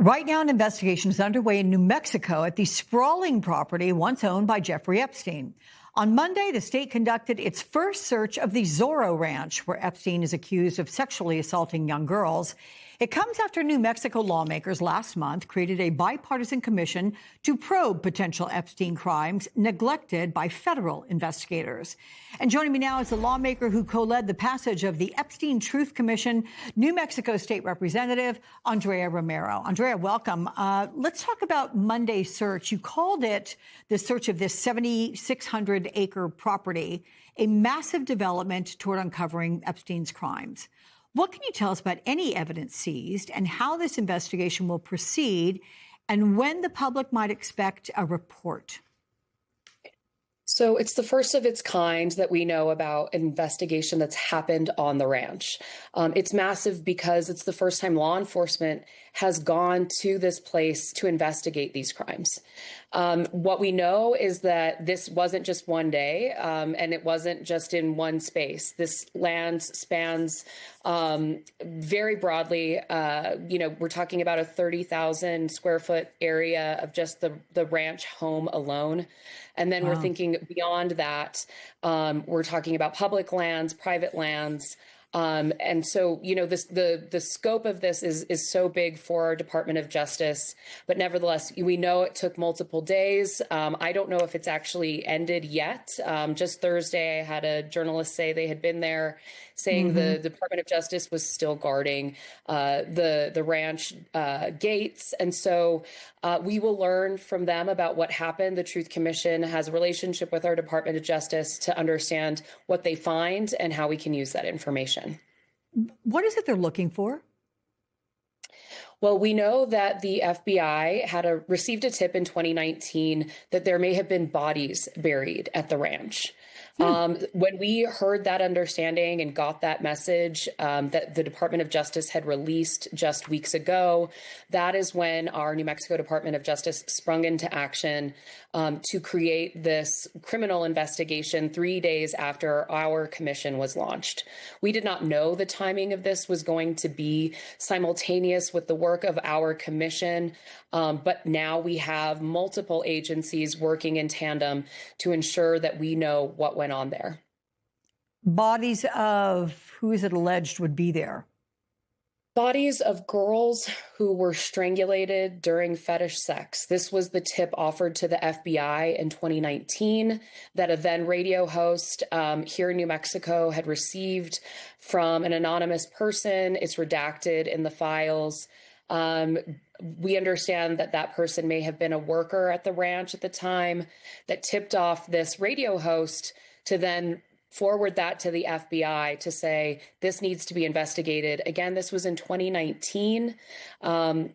Right now, an investigation is underway in New Mexico at the sprawling property once owned by Jeffrey Epstein. On Monday, the state conducted its first search of the Zorro Ranch, where Epstein is accused of sexually assaulting young girls. It comes after New Mexico lawmakers last month created a bipartisan commission to probe potential Epstein crimes neglected by federal investigators. And joining me now is the lawmaker who co-led the passage of the Epstein Truth Commission, New Mexico State Representative Andrea Romero. Andrea, welcome. Let's talk about Monday's search. You called it the search of this 7,600-acre property, a massive development toward uncovering Epstein's crimes. What can you tell us about any evidence seized and how this investigation will proceed and when the public might expect a report? So it's the first of its kind that we know about an investigation that's happened on the ranch. It's massive because it's the first time law enforcement has gone to this place to investigate these crimes. What we know is that this wasn't just one day, and it wasn't just in one space. This land spans very broadly. We're talking about a 30,000 square foot area of just the ranch home alone. And then we're thinking beyond that, we're talking about public lands, private lands. And so, the scope of this is so big for our Department of Justice, but nevertheless, we know it took multiple days. I don't know if it's actually ended yet. Just Thursday, I had a journalist say they had been there, saying the Department of Justice was still guarding the ranch gates. And so we will learn from them about what happened. The Truth Commission has a relationship with our Department of Justice to understand what they find and how we can use that information. What is it they're looking for? Well, we know that the FBI had received a tip in 2019 that there may have been bodies buried at the ranch. When we heard that understanding and got that message that the Department of Justice had released just weeks ago, that is when our New Mexico Department of Justice sprung into action to create this criminal investigation 3 days after our commission was launched. We did not know the timing of this was going to be simultaneous with the work of our commission, but now we have multiple agencies working in tandem to ensure that we know what went on there. Bodies of who is it alleged would be there? Bodies of girls who were strangulated during fetish sex. This was the tip offered to the FBI in 2019 that a then radio host here in New Mexico had received from an anonymous person. It's redacted in the files. We understand that that person may have been a worker at the ranch at the time that tipped off this radio host to then forward that to the FBI to say, this needs to be investigated. Again, this was in 2019.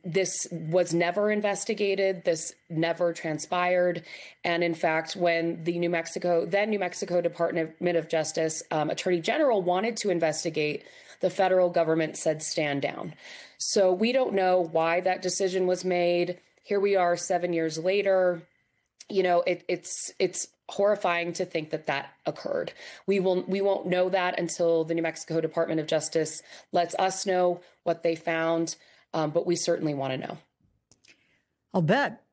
This was never investigated. This never transpired. And in fact, when the New Mexico Department of Justice Attorney General wanted to investigate, the federal government said, stand down. So we don't know why that decision was made. Here we are 7 years later. It's horrifying to think that occurred. We won't know that until the New Mexico Department of Justice lets us know what they found, but we certainly want to know. I'll bet.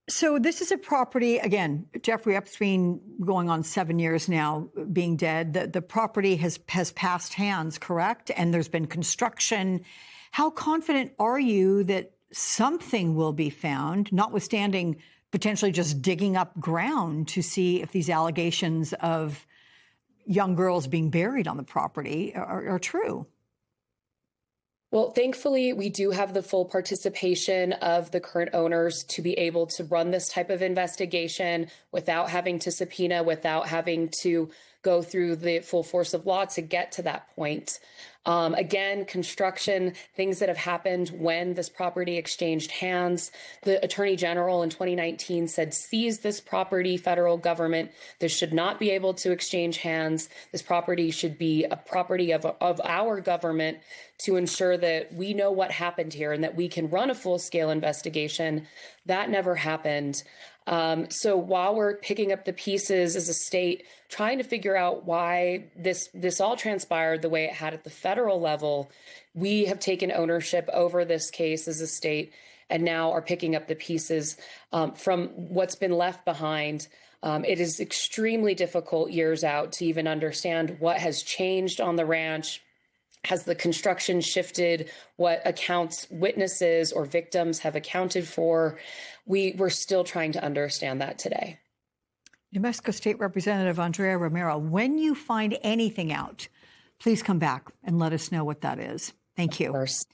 So this is a property, again, Jeffrey Epstein going on 7 years now, being dead. The property has passed hands, correct? And there's been construction. How confident are you that something will be found, notwithstanding potentially just digging up ground to see if these allegations of young girls being buried on the property are true? Well, thankfully, we do have the full participation of the current owners to be able to run this type of investigation without having to subpoena, without having to go through the full force of law to get to that point. Again, construction, things that have happened when this property exchanged hands. The Attorney General in 2019 said, seize this property, federal government. This should not be able to exchange hands. This property should be a property of our government to ensure that we know what happened here and that we can run a full-scale investigation. That never happened. So while we're picking up the pieces as a state, trying to figure out why this all transpired the way it had at the federal level, we have taken ownership over this case as a state and now are picking up the pieces from what's been left behind. It is extremely difficult years out to even understand what has changed on the ranch. Has the construction shifted what accounts witnesses or victims have accounted for? We're still trying to understand that today. New Mexico State Representative Andrea Romero, when you find anything out, please come back and let us know what that is. Thank you. Of course.